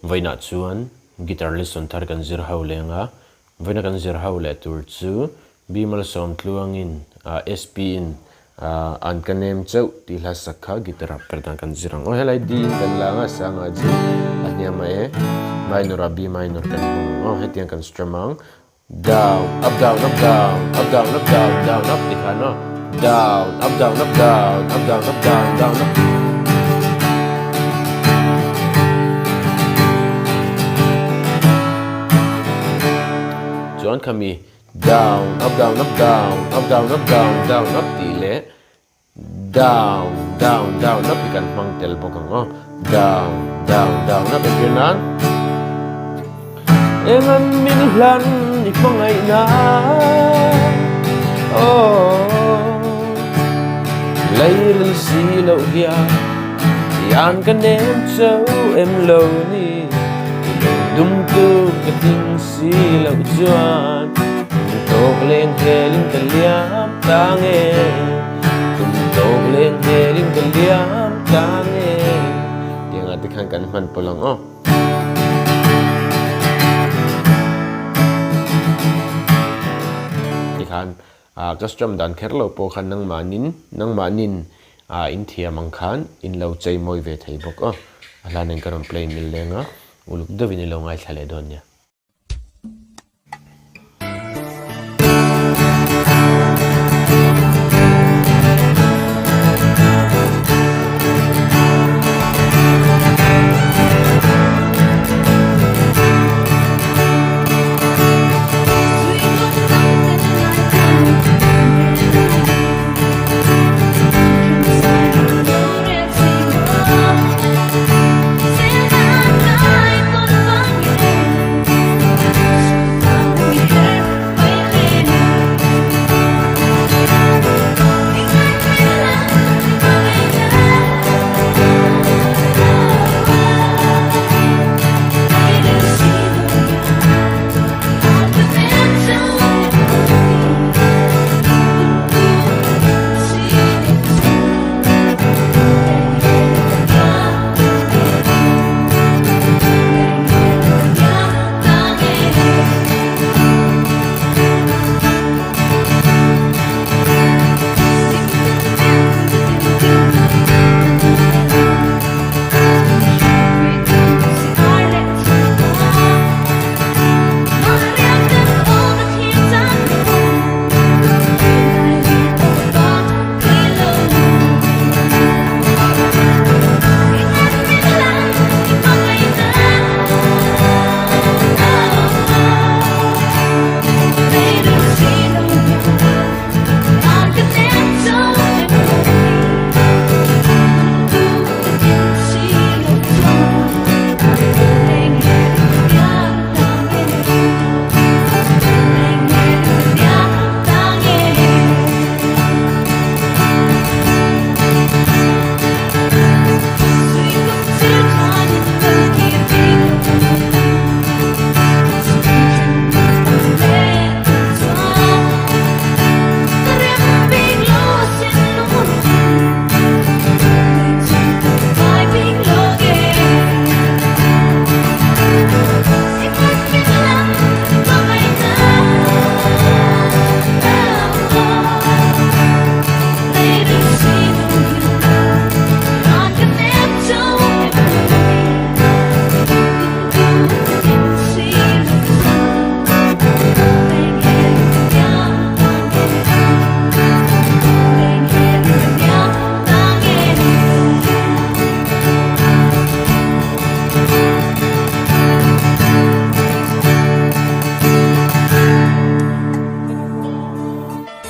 voina chuan guitar lesson thar kan zir ho lenga voina kan zir ho le tur chu bimal som tluangin sp in an kanem chau ti hla sakha guitar perdan kan zirang o helai di kan langa sanga ji anya ma e minor b minor kan o hetiang kan strumang down up down up down up down up down down up tikano down up down up down up down up down down up chuan kami down up down up down up down up down down up ti le down down down up ikan mang tel bokang o down down down up ikinan eman min hlan ni pangai na oh leil si lo ya yan kan em chau em lo ni dum tu ka ting si lo chuan tok leng heling ka liam tange tum tok leng heling ka liam tange tiang atikhan kan man polang o tikhan custom dan kherlo po khan nang manin in thia mang khan in lo chei moi ve thei bok o ala nen karon play mil lenga uluk do vinilo ngai thale don ya